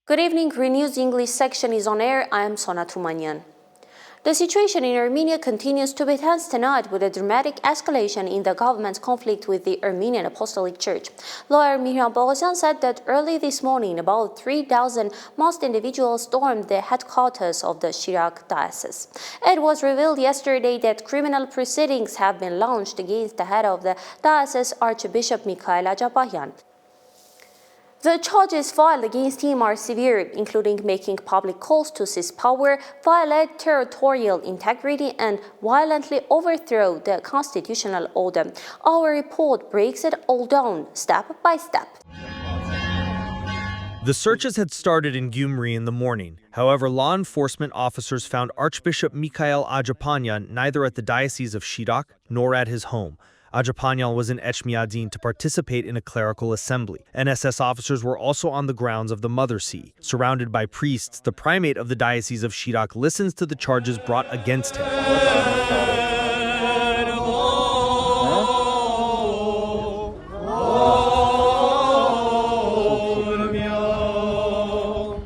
Good evening, RENEWS English section is on air. I am Sona Tumanyan. The situation in Armenia continues to be tense tonight with a dramatic escalation in the government's conflict with the Armenian Apostolic Church. Lawyer Mihran Bogosyan said that early this morning, about 3,000 masked individuals stormed the headquarters of the Shirak diocese. It was revealed yesterday that criminal proceedings have been launched against the head of the diocese, Archbishop Mikhail Ajapahyan. The charges filed against him are severe, including making public calls to seize power, violate territorial integrity, and violently overthrow the constitutional order. Our report breaks it all down, step by step. The searches had started in Gyumri in the morning. However, law enforcement officers found Archbishop Mikhail Ajapahyan neither at the Diocese of Shirak nor at his home. Ajapahyan was in Echmiadzin to participate in a clerical assembly. NSS officers were also on the grounds of the Mother See. Surrounded by priests, the primate of the Diocese of Shirak listens to the charges brought against him.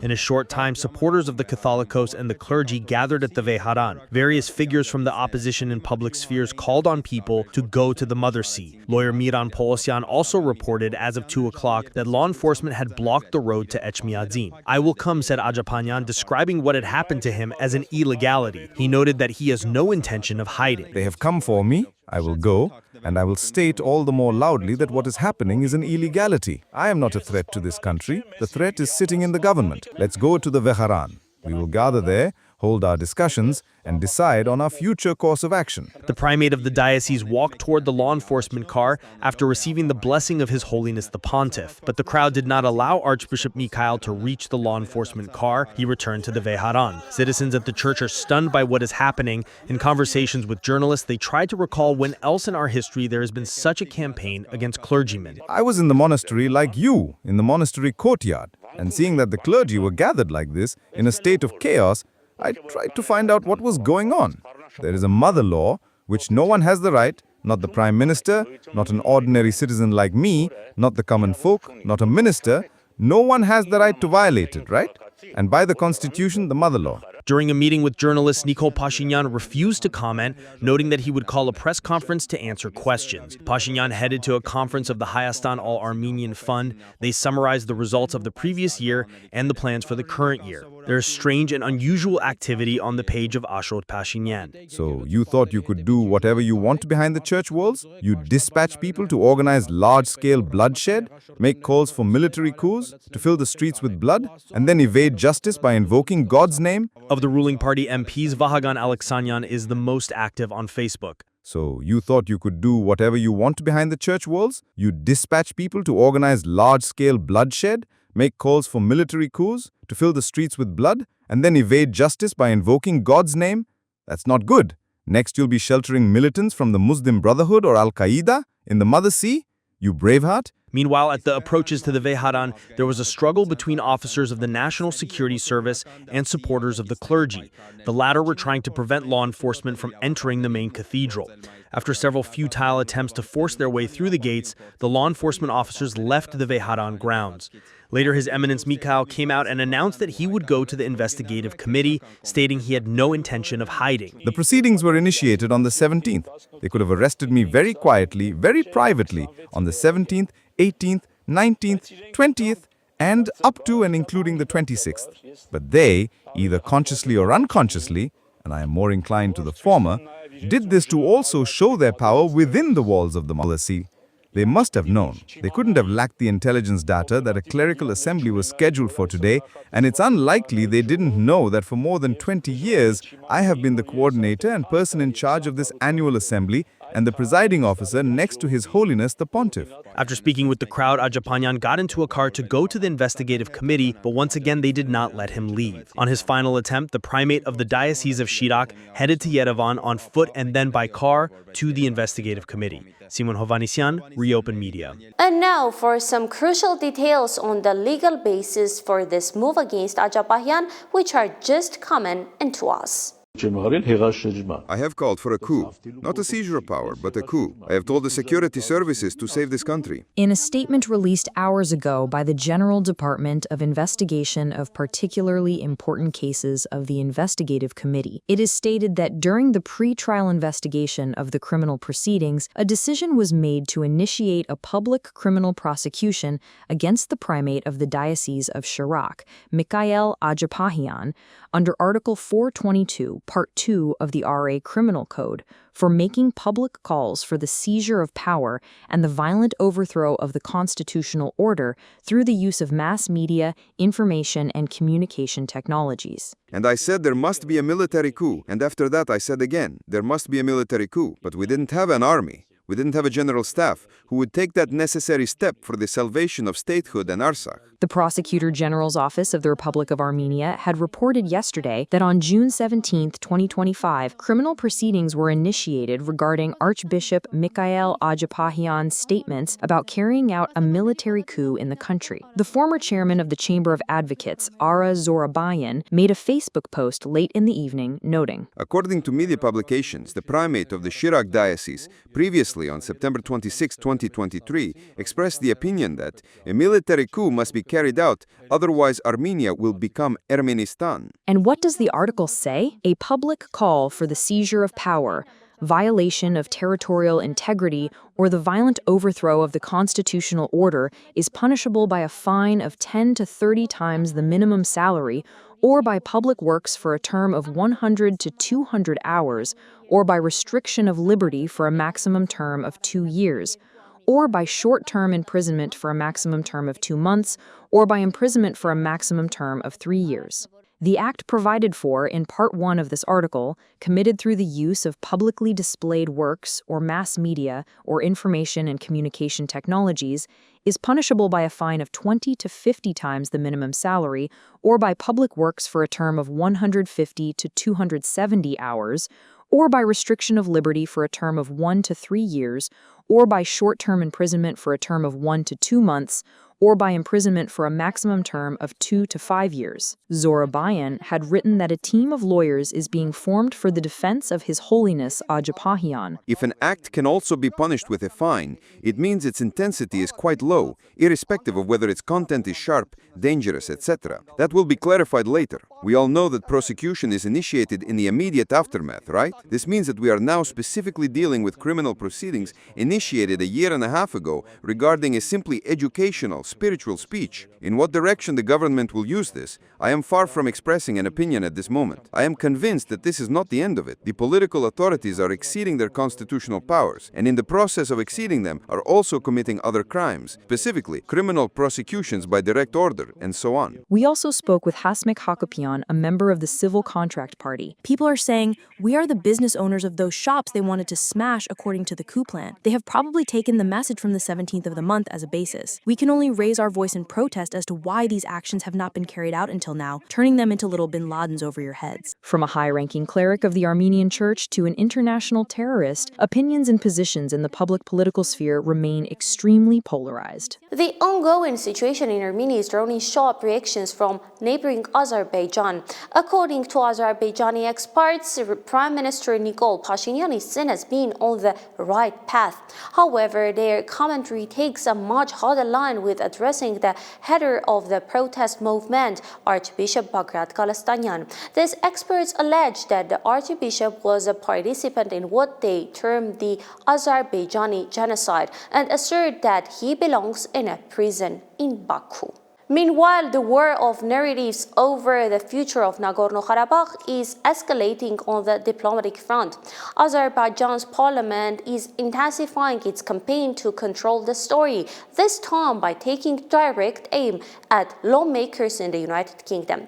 In a short time, supporters of the Catholicos and the clergy gathered at the Veharan. Various figures from the opposition and public spheres called on people to go to the Mother See. Lawyer Mihran Bogosyan also reported as of 2 o'clock that law enforcement had blocked the road to Echmiadzin. "I will come," said Ajapahyan, describing what had happened to him as an illegality. He noted that he has no intention of hiding. "They have come for me. I will go, and I will state all the more loudly that what is happening is an illegality. I am not a threat to this country. The threat is sitting in the government. Let's go to the Veharan. We will gather there, hold our discussions, and decide on our future course of action." The primate of the diocese walked toward the law enforcement car after receiving the blessing of His Holiness the Pontiff. But the crowd did not allow Archbishop Mikhail to reach the law enforcement car. He returned to the Veharan. Citizens at the church are stunned by what is happening. In conversations with journalists, they tried to recall when else in our history there has been such a campaign against clergymen. "I was in the monastery like you, in the monastery courtyard, and seeing that the clergy were gathered like this, in a state of chaos, I tried to find out what was going on. There is a mother law, which no one has the right, not the Prime Minister, not an ordinary citizen like me, not the common folk, not a minister. No one has the right to violate it, right? And by the Constitution, the mother law." During a meeting with journalists, Nikol Pashinyan refused to comment, noting that he would call a press conference to answer questions. Pashinyan headed to a conference of the Hayastan All-Armenian Fund. They summarized the results of the previous year and the plans for the current year. There is strange and unusual activity on the page of Ashot Pashinyan. "So you thought you could do whatever you want behind the church walls? You dispatch people to organize large-scale bloodshed, make calls for military coups, to fill the streets with blood, and then evade justice by invoking God's name?" Of the ruling party MPs, Vahagan Alexanyan is the most active on Facebook. "So you thought you could do whatever you want behind the church walls? You dispatch people to organize large-scale bloodshed, make calls for military coups, to fill the streets with blood, and then evade justice by invoking God's name? That's not good. Next you'll be sheltering militants from the Muslim Brotherhood or Al-Qaeda in the Mother See? You braveheart." Meanwhile, at the approaches to the Veharan, there was a struggle between officers of the National Security Service and supporters of the clergy. The latter were trying to prevent law enforcement from entering the main cathedral. After several futile attempts to force their way through the gates, the law enforcement officers left the Veharan grounds. Later, His Eminence Mikhail came out and announced that he would go to the investigative committee, stating he had no intention of hiding. "The proceedings were initiated on the 17th. They could have arrested me very quietly, very privately, on the 17th, 18th, 19th, 20th, and up to and including the 26th. But they, either consciously or unconsciously, and I am more inclined to the former, did this to also show their power within the walls of the Mother See. They must have known. They couldn't have lacked the intelligence data that a clerical assembly was scheduled for today, and it's unlikely they didn't know that for more than 20 years, I have been the coordinator and person in charge of this annual assembly and the presiding officer next to His Holiness the Pontiff." After speaking with the crowd, Ajapahyan got into a car to go to the investigative committee, but once again they did not let him leave. On his final attempt, the primate of the Diocese of Shirak headed to Yerevan on foot and then by car to the investigative committee. Simon Hovanesyan, Reopen Media. And now for some crucial details on the legal basis for this move against Ajapahyan, which are just coming into us. I have called for a coup, not a seizure of power, but a coup. I have told the security services to save this country. In a statement released hours ago by the General Department of Investigation of Particularly Important Cases of the Investigative Committee, it is stated that during the pre-trial investigation of the criminal proceedings, a decision was made to initiate a public criminal prosecution against the primate of the Diocese of Chirac, Mikhail Ajapahian, under Article 422, Part 2 of the RA Criminal Code, for making public calls for the seizure of power and the violent overthrow of the constitutional order through the use of mass media, information, and communication technologies. And I said there must be a military coup, and after that I said again, there must be a military coup. But we didn't have an army. We didn't have a general staff who would take that necessary step for the salvation of statehood and Artsakh. The Prosecutor General's Office of the Republic of Armenia had reported yesterday that on June 17, 2025, criminal proceedings were initiated regarding Archbishop Mikhail Ajapahian's statements about carrying out a military coup in the country. The former chairman of the Chamber of Advocates, Ara Zorabayan, made a Facebook post late in the evening, noting, According to media publications, the primate of the Chirac Diocese, previously on September 26, 2023, expressed the opinion that a military coup must be carried out, otherwise Armenia will become Ermenistan. And what does the article say? A public call for the seizure of power, violation of territorial integrity, or the violent overthrow of the constitutional order is punishable by a fine of 10 to 30 times the minimum salary, or by public works for a term of 100 to 200 hours, or by restriction of liberty for a maximum term of 2 years, or by short-term imprisonment for a maximum term of 2 months, or by imprisonment for a maximum term of 3 years. The act provided for in Part 1 of this article, committed through the use of publicly displayed works or mass media or information and communication technologies, is punishable by a fine of 20 to 50 times the minimum salary, or by public works for a term of 150 to 270 hours, or by restriction of liberty for a term of 1 to 3 years, or by short-term imprisonment for a term of 1 to 2 months, or by imprisonment for a maximum term of 2 to 5 years. Zorabayan had written that a team of lawyers is being formed for the defense of His Holiness Ajapahian. If an act can also be punished with a fine, it means its intensity is quite low, irrespective of whether its content is sharp, dangerous, etc. That will be clarified later. We all know that prosecution is initiated in the immediate aftermath, right? This means that we are now specifically dealing with criminal proceedings initiated a year and a half ago regarding a simply educational, spiritual speech. In what direction the government will use this, I am far from expressing an opinion at this moment. I am convinced that this is not the end of it. The political authorities are exceeding their constitutional powers, and in the process of exceeding them are also committing other crimes, specifically criminal prosecutions by direct order, and so on. We also spoke with Hasmik Hakopian, a member of the Civil Contract Party. People are saying, we are the business owners of those shops they wanted to smash according to the coup plan. They have probably taken the message from the 17th of the month as a basis. We can only raise our voice in protest as to why these actions have not been carried out until now, turning them into little bin Ladens over your heads. From a high-ranking cleric of the Armenian Church to an international terrorist, opinions and positions in the public political sphere remain extremely polarized. The ongoing situation in Armenia is drawing sharp reactions from neighboring Azerbaijan. According to Azerbaijani experts, Prime Minister Nikol Pashinyan is seen as being on the right path. However, their commentary takes a much harder line with addressing the header of the protest movement, Archbishop Bagrat Kalastanyan. These experts allege that the Archbishop was a participant in what they term the Azerbaijani genocide and assert that he belongs in a prison in Baku. Meanwhile, the war of narratives over the future of Nagorno-Karabakh is escalating on the diplomatic front. Azerbaijan's parliament is intensifying its campaign to control the story, this time by taking direct aim at lawmakers in the United Kingdom.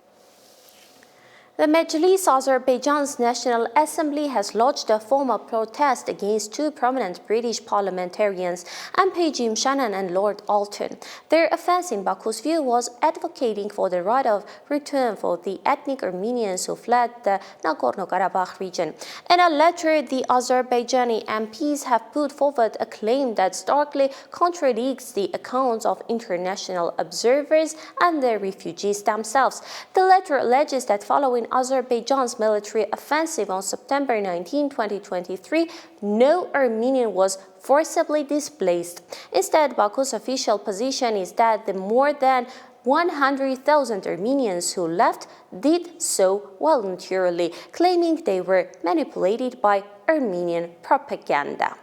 The Mejlis, Azerbaijan's National Assembly, has lodged a formal protest against two prominent British parliamentarians, MP Jim Shannon and Lord Alton. Their offense, in Baku's view, was advocating for the right of return for the ethnic Armenians who fled the Nagorno-Karabakh region. In a letter, the Azerbaijani MPs have put forward a claim that starkly contradicts the accounts of international observers and the refugees themselves. The letter alleges that following Azerbaijan's military offensive on September 19, 2023, no Armenian was forcibly displaced. Instead, Baku's official position is that the more than 100,000 Armenians who left did so voluntarily, claiming they were manipulated by Armenian propaganda.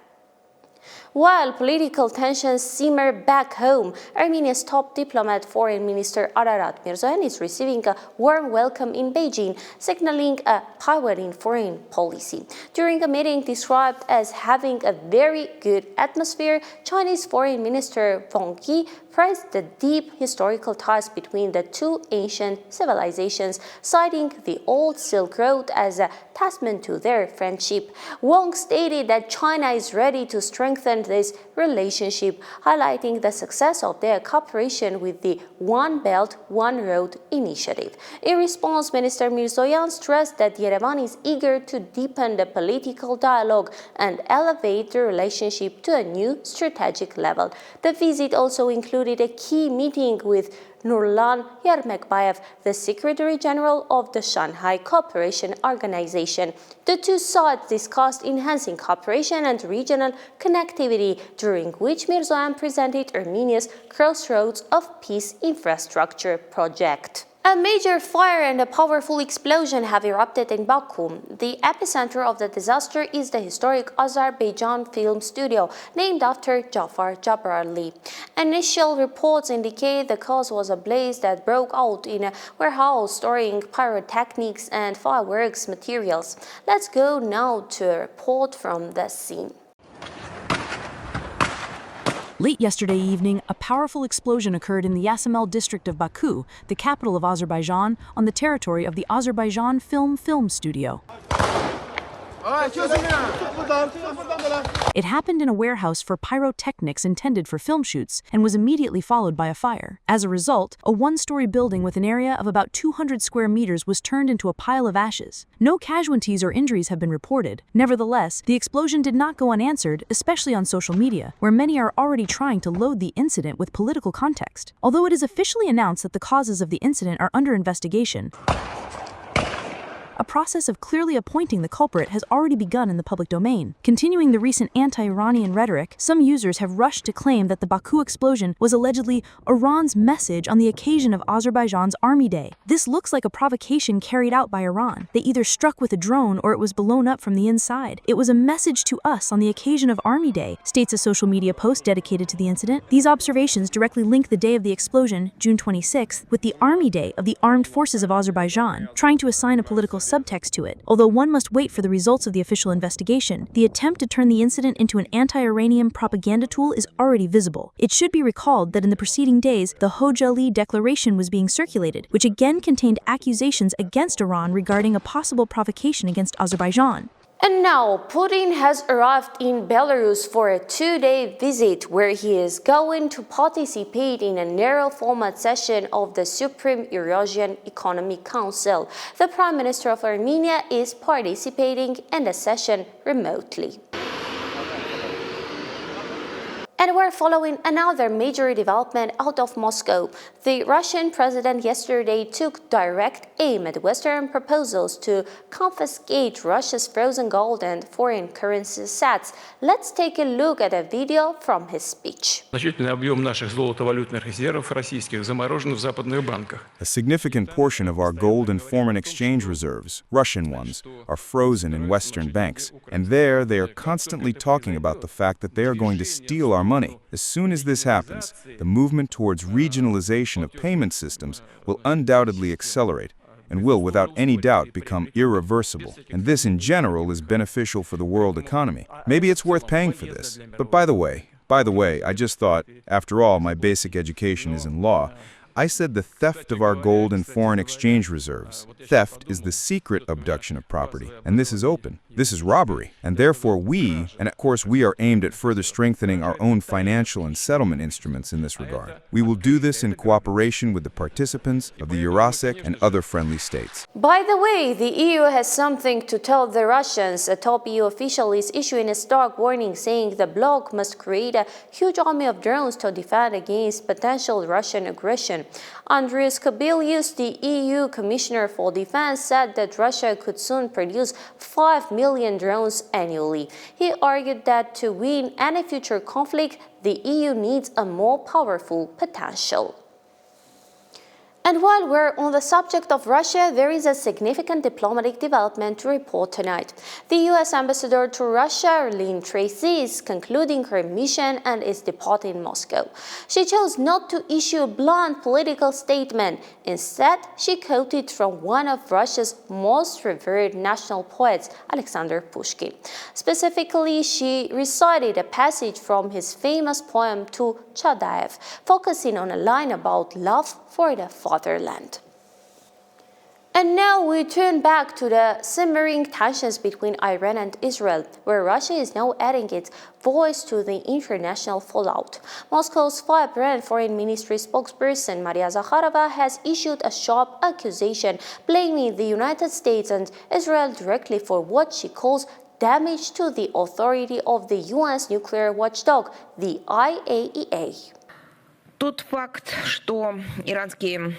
While political tensions simmer back home, Armenia's top diplomat, Foreign Minister Ararat Mirzoyan, is receiving a warm welcome in Beijing, signaling a pivot in foreign policy. During a meeting described as having a very good atmosphere, Chinese Foreign Minister Wang Yi praised the deep historical ties between the two ancient civilizations, citing the old Silk Road as a testament to their friendship. Wang stated that China is ready to strengthen this relationship, highlighting the success of their cooperation with the One Belt, One Road initiative. In response, Minister Mirzoyan stressed that Yerevan is eager to deepen the political dialogue and elevate the relationship to a new strategic level. The visit also included a key meeting with Nurlan Yermekbayev, the Secretary General of the Shanghai Cooperation Organization. The two sides discussed enhancing cooperation and regional connectivity, during which Mirzoyan presented Armenia's Crossroads of Peace infrastructure project. A major fire and a powerful explosion have erupted in Baku. The epicenter of the disaster is the historic Azerbaijan film studio, named after Jafar Jabrali. Initial reports indicate the cause was a blaze that broke out in a warehouse storing pyrotechnics and fireworks materials. Let's go now to a report from the scene. Late yesterday evening, a powerful explosion occurred in the Yasamel district of Baku, the capital of Azerbaijan, on the territory of the Azerbaijan Film Studio. It happened in a warehouse for pyrotechnics intended for film shoots and was immediately followed by a fire. As a result, a one-story building with an area of about 200 square meters was turned into a pile of ashes. No casualties or injuries have been reported. Nevertheless, the explosion did not go unanswered, especially on social media, where many are already trying to load the incident with political context. Although it is officially announced that the causes of the incident are under investigation, a process of clearly appointing the culprit has already begun in the public domain. Continuing the recent anti-Iranian rhetoric, some users have rushed to claim that the Baku explosion was allegedly Iran's message on the occasion of Azerbaijan's Army Day. This looks like a provocation carried out by Iran. They either struck with a drone or it was blown up from the inside. It was a message to us on the occasion of Army Day, states a social media post dedicated to the incident. These observations directly link the day of the explosion, June 26th, with the Army Day of the Armed Forces of Azerbaijan, trying to assign a political subtext to it. Although one must wait for the results of the official investigation, the attempt to turn the incident into an anti-Iranian propaganda tool is already visible. It should be recalled that in the preceding days, the Hojali Declaration was being circulated, which again contained accusations against Iran regarding a possible provocation against Azerbaijan. And now, Putin has arrived in Belarus for a two-day visit where he is going to participate in a narrow-format session of the Supreme Eurasian Economic Council. The Prime Minister of Armenia is participating in the session remotely. And we're following another major development out of Moscow. The Russian president yesterday took direct aim at Western proposals to confiscate Russia's frozen gold and foreign currency assets. Let's take a look at a video from his speech. A significant portion of our gold and foreign exchange reserves, Russian ones, are frozen in Western banks. And there they are constantly talking about the fact that they are going to steal our money. As soon as this happens, the movement towards regionalization of payment systems will undoubtedly accelerate and will without any doubt become irreversible. And this in general is beneficial for the world economy. Maybe it's worth paying for this. But by the way, I just thought, after all, my basic education is in law. I said the theft of our gold and foreign exchange reserves. Theft is the secret abduction of property, and this is open. This is robbery, and therefore we are aimed at further strengthening our own financial and settlement instruments in this regard. We will do this in cooperation with the participants of the Eurasec and other friendly states. By the way, the EU has something to tell the Russians. A top EU official is issuing a stark warning saying the bloc must create a huge army of drones to defend against potential Russian aggression. Andrius Kubilius, the EU Commissioner for Defense, said that Russia could soon produce 5 million drones annually. He argued that to win any future conflict, the EU needs a more powerful potential. And while we're on the subject of Russia, there is a significant diplomatic development to report tonight. The U.S. ambassador to Russia, Lynn Tracy, is concluding her mission and is departing Moscow. She chose not to issue a blunt political statement. Instead, she quoted from one of Russia's most revered national poets, Alexander Pushkin. Specifically, she recited a passage from his famous poem To Chadaev, focusing on a line about love for the fatherland. And now we turn back to the simmering tensions between Iran and Israel, where Russia is now adding its voice to the international fallout. Moscow's vibrant foreign ministry spokesperson Maria Zakharova has issued a sharp accusation, blaming the United States and Israel directly for what she calls damage to the authority of the UN's nuclear watchdog, the IAEA. Тот факт, что иранские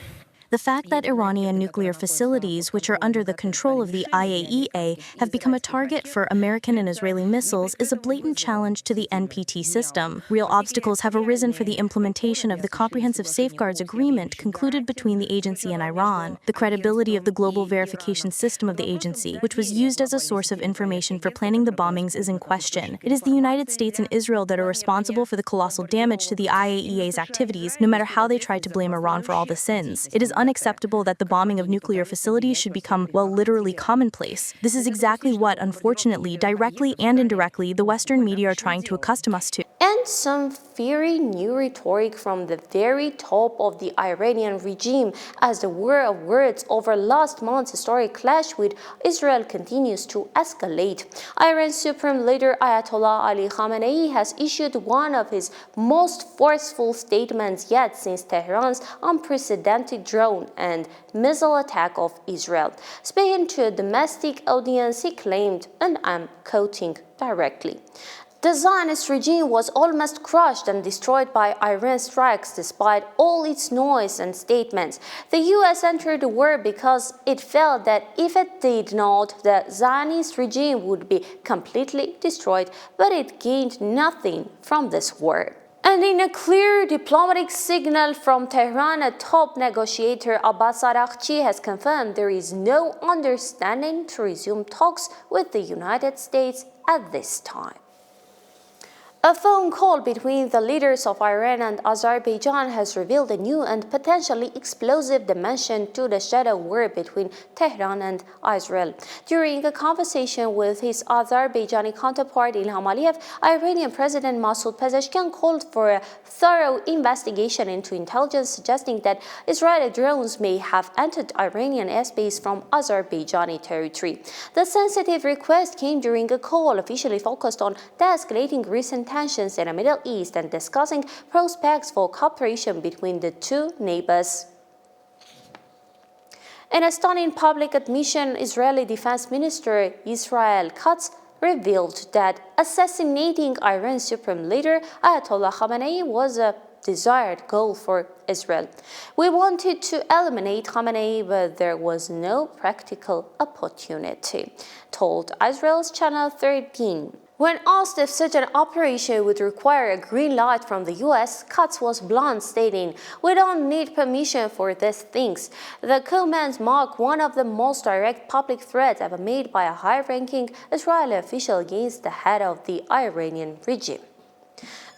The fact that Iranian nuclear facilities, which are under the control of the IAEA, have become a target for American and Israeli missiles is a blatant challenge to the NPT system. Real obstacles have arisen for the implementation of the Comprehensive Safeguards Agreement concluded between the agency and Iran. The credibility of the global verification system of the agency, which was used as a source of information for planning the bombings, is in question. It is the United States and Israel that are responsible for the colossal damage to the IAEA's activities, no matter how they try to blame Iran for all the sins. It is unacceptable that the bombing of nuclear facilities should become, well, literally commonplace. This is exactly what, unfortunately, directly and indirectly, the Western media are trying to accustom us to. And some very new rhetoric from the very top of the Iranian regime as the war of words over last month's historic clash with Israel continues to escalate. Iran's supreme leader Ayatollah Ali Khamenei has issued one of his most forceful statements yet since Tehran's unprecedented drone and missile attack of Israel. Speaking to a domestic audience, he claimed, and I'm quoting directly, "The Zionist regime was almost crushed and destroyed by Iran's strikes despite all its noise and statements. The US entered the war because it felt that if it did not, the Zionist regime would be completely destroyed, but it gained nothing from this war." And in a clear diplomatic signal from Tehran, a top negotiator Abbas Araghchi has confirmed there is no understanding to resume talks with the United States at this time. A phone call between the leaders of Iran and Azerbaijan has revealed a new and potentially explosive dimension to the shadow war between Tehran and Israel. During a conversation with his Azerbaijani counterpart Ilham Aliyev, Iranian President Masoud Pezeshkian called for a thorough investigation into intelligence suggesting that Israeli drones may have entered Iranian airspace from Azerbaijani territory. The sensitive request came during a call officially focused on de-escalating recent tensions in the Middle East and discussing prospects for cooperation between the two neighbors. In a stunning public admission, Israeli Defense Minister Israel Katz revealed that assassinating Iran's supreme leader Ayatollah Khamenei was a desired goal for Israel. "We wanted to eliminate Khamenei, but there was no practical opportunity," told Israel's Channel 13. When asked if such an operation would require a green light from the US, Katz was blunt, stating, "We don't need permission for these things." The comments mark one of the most direct public threats ever made by a high-ranking Israeli official against the head of the Iranian regime.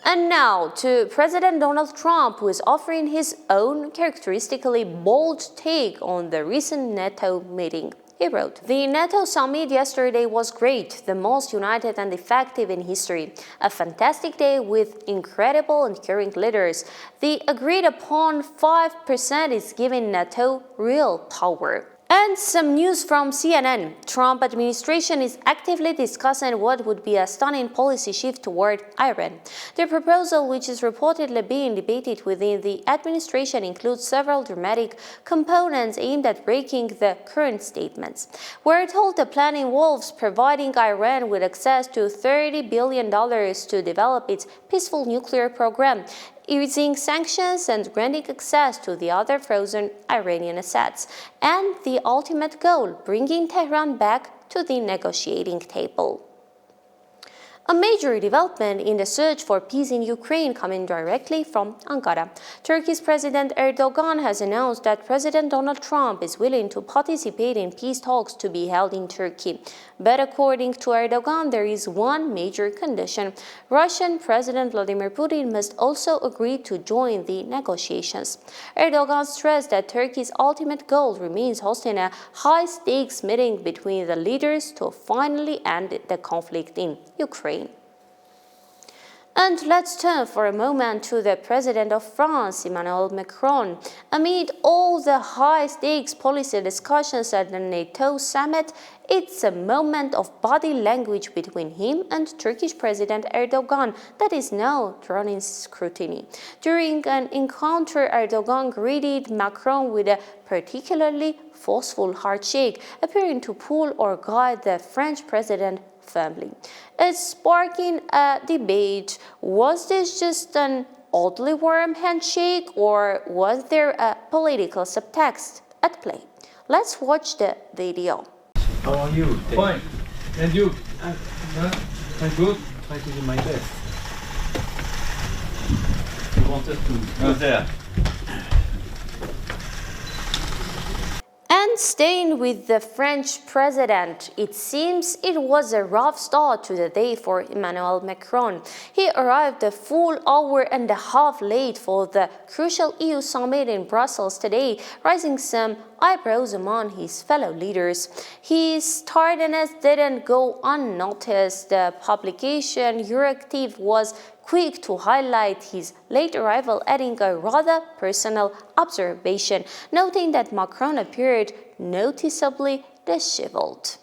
And now to President Donald Trump, who is offering his own characteristically bold take on the recent NATO meeting. He wrote, "The NATO summit yesterday was great, the most united and effective in history. A fantastic day with incredible and caring leaders. The agreed upon 5% is giving NATO real power." And some news from CNN. Trump administration is actively discussing what would be a stunning policy shift toward Iran. The proposal, which is reportedly being debated within the administration, includes several dramatic components aimed at breaking the current statements. We're told the plan involves providing Iran with access to $30 billion to develop its peaceful nuclear program, easing sanctions and granting access to the other frozen Iranian assets, and the ultimate goal, bringing Tehran back to the negotiating table. A major development in the search for peace in Ukraine coming directly from Ankara. Turkey's President Erdogan has announced that President Donald Trump is willing to participate in peace talks to be held in Turkey. But according to Erdogan, there is one major condition. Russian President Vladimir Putin must also agree to join the negotiations. Erdogan stressed that Turkey's ultimate goal remains hosting a high-stakes meeting between the leaders to finally end the conflict in Ukraine. And let's turn for a moment to the President of France, Emmanuel Macron. Amid all the high-stakes policy discussions at the NATO summit, it's a moment of body language between him and Turkish President Erdogan that is now drawing scrutiny. During an encounter, Erdogan greeted Macron with a particularly forceful handshake, appearing to pull or guide the French president firmly. It's sparking a debate. Was this just an oddly warm handshake, or was there a political subtext at play? Let's watch the video. How are you? Fine. And you? I'm good. Try to do my best. You wanted to go there. And staying with the French president, it seems it was a rough start to the day for Emmanuel Macron. He arrived a full hour and a half late for the crucial EU summit in Brussels today, raising some eyebrows among his fellow leaders. His tardiness didn't go unnoticed. The publication Euractiv was quick to highlight his late arrival, adding a rather personal observation, noting that Macron appeared noticeably disheveled.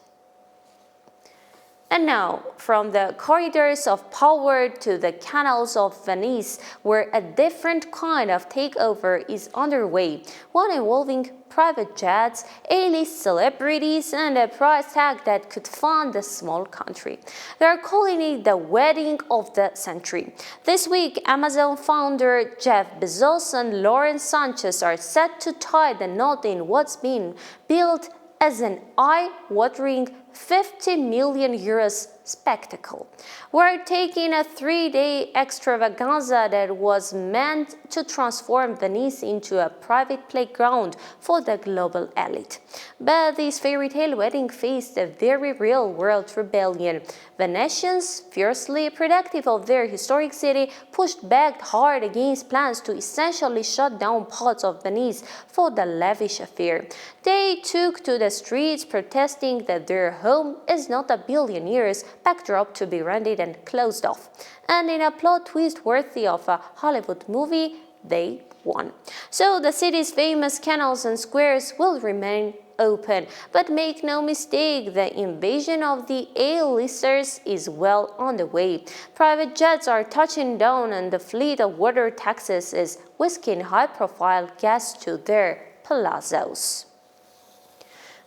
And now, from the corridors of power to the canals of Venice, where a different kind of takeover is underway, one involving private jets, A-list celebrities, and a price tag that could fund a small country. They are calling it the wedding of the century. This week, Amazon founder Jeff Bezos and Lauren Sanchez are set to tie the knot in what's being billed as an eye-watering 50 million euros spectacle. We're taking a 3-day extravaganza that was meant to transform Venice into a private playground for the global elite. But this fairy tale wedding faced a very real-world rebellion. Venetians, fiercely protective of their historic city, pushed back hard against plans to essentially shut down parts of Venice for the lavish affair. They took to the streets protesting that their home is not a billionaire's backdrop to be rented and closed off. And in a plot twist worthy of a Hollywood movie, they won. So the city's famous canals and squares will remain open. But make no mistake, the invasion of the A-listers is well on the way. Private jets are touching down and the fleet of water taxis is whisking high-profile guests to their palazzos.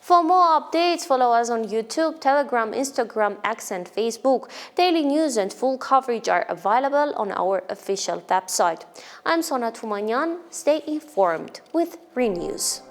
For more updates, follow us on YouTube, Telegram, Instagram, X, and Facebook. Daily news and full coverage are available on our official website. I'm Sona Tumanyan. Stay informed with RENEWS.